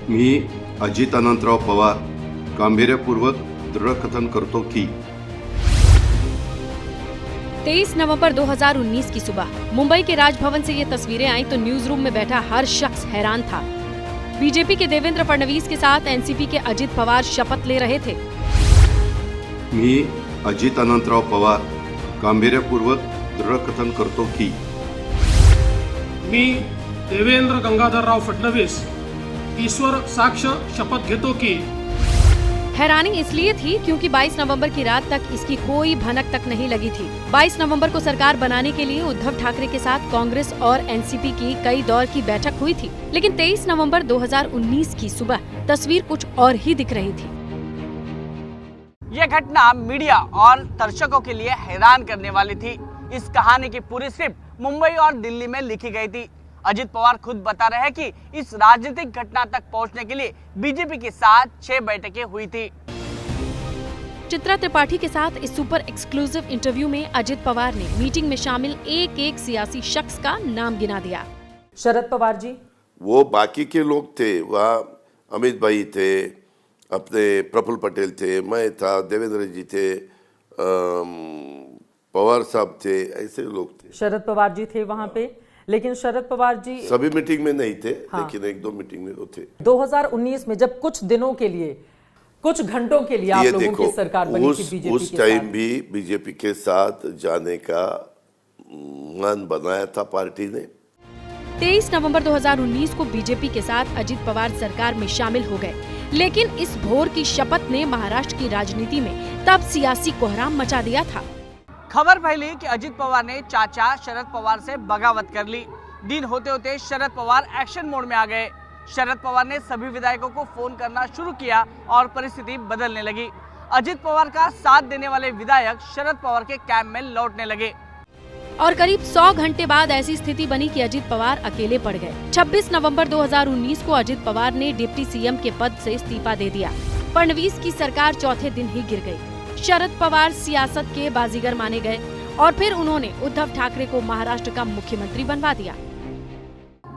मी अजित अनंतराव पवार गांभीर्यपूर्वक दृढकथन करतो की 23 नवंबर 2019 की सुबह मुंबई के राजभवन से ये तस्वीरें आई तो न्यूज रूम में बैठा हर शख्स हैरान था। बीजेपी के देवेंद्र फडणवीस के साथ एनसीपी के अजित पवार शपथ ले रहे थे। मी अजित अनंतराव पवार गांभीर्यपूर्वक दृढकथन करतो की मी देवेंद्र गंगाधरराव फडणवीस ईश्वर साक्ष शपथ घेतो की। हैरानी इसलिए थी क्योंकि 22 नवंबर की रात तक इसकी कोई भनक तक नहीं लगी थी। 22 नवंबर को सरकार बनाने के लिए उद्धव ठाकरे के साथ कांग्रेस और एनसीपी की कई दौर की बैठक हुई थी, लेकिन 23 नवंबर 2019 की सुबह तस्वीर कुछ और ही दिख रही थी। ये घटना मीडिया और दर्शकों के लिए हैरान करने वाली थी। इस कहानी की पूरी स्क्रिप्ट मुंबई और दिल्ली में लिखी गई थी। अजित पवार खुद बता रहे हैं कि इस राजनीतिक घटना तक पहुंचने के लिए बीजेपी के साथ 6 बैठकें हुई थी। चित्रा त्रिपाठी के साथ इस सुपर एक्सक्लूसिव इंटरव्यू में अजित पवार ने मीटिंग में शामिल एक सियासी शख्स का नाम गिना दिया। शरद पवार जी, वो बाकी के लोग थे, वहाँ अमित भाई थे, अपने प्रफुल्ल पटेल थे, मैं था, देवेंद्र जी थे, पवार साहब थे, ऐसे लोग थे। शरद पवार जी थे वहाँ पे, लेकिन शरद पवार जी सभी मीटिंग में नहीं थे। हाँ। लेकिन 1-2 मीटिंग में तो थे। 2019 में जब कुछ दिनों के लिए, कुछ घंटों के लिए आप लोगों की सरकार बनी थी बीजेपी के साथ, उस टाइम भी बीजेपी के साथ जाने का मन बनाया था पार्टी ने। 23 नवंबर 2019 को बीजेपी के साथ अजित पवार सरकार में शामिल हो गए, लेकिन इस भोर की शपथ ने महाराष्ट्र की राजनीति में तब सियासी कोहराम मचा दिया था। खबर फैली कि अजित पवार ने चाचा शरद पवार से बगावत कर ली। दिन होते होते शरद पवार एक्शन मोड में आ गए। शरद पवार ने सभी विधायकों को फोन करना शुरू किया और परिस्थिति बदलने लगी। अजित पवार का साथ देने वाले विधायक शरद पवार के कैंप में लौटने लगे और करीब 100 घंटे बाद ऐसी स्थिति बनी कि अजित पवार अकेले पड़ गए। 26 नवंबर 2019 को अजित पवार ने डिप्टी सीएम के पद से इस्तीफा दे दिया। फडणवीस की सरकार चौथे दिन ही गिर गई। शरद पवार सियासत के बाजीगर माने गए और फिर उन्होंने उद्धव ठाकरे को महाराष्ट्र का मुख्यमंत्री बनवा दिया।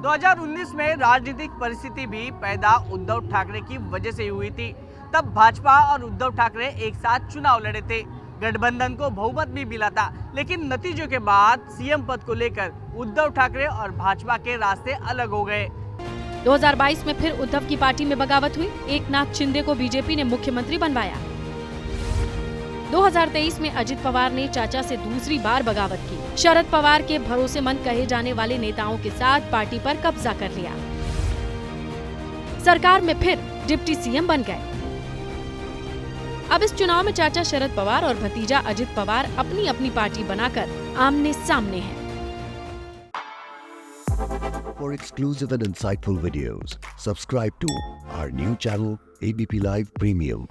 2019 में राजनीतिक परिस्थिति भी पैदा उद्धव ठाकरे की वजह से हुई थी। तब भाजपा और उद्धव ठाकरे एक साथ चुनाव लड़े थे। गठबंधन को बहुमत भी मिला था, लेकिन नतीजों के बाद सीएम पद को लेकर उद्धव ठाकरे और भाजपा के रास्ते अलग हो गए। 2022 में फिर उद्धव की पार्टी में बगावत हुई। एकनाथ शिंदे को बीजेपी ने मुख्यमंत्री बनवाया। 2023 में अजित पवार ने चाचा से दूसरी बार बगावत की। शरद पवार के भरोसेमंद कहे जाने वाले नेताओं के साथ पार्टी पर कब्जा कर लिया। सरकार में फिर डिप्टी सीएम बन गए। अब इस चुनाव में चाचा शरद पवार और भतीजा अजित पवार अपनी अपनी पार्टी बनाकर आमने सामने हैं। For exclusive and insightful videos, subscribe to our new channel ABP Live Premium.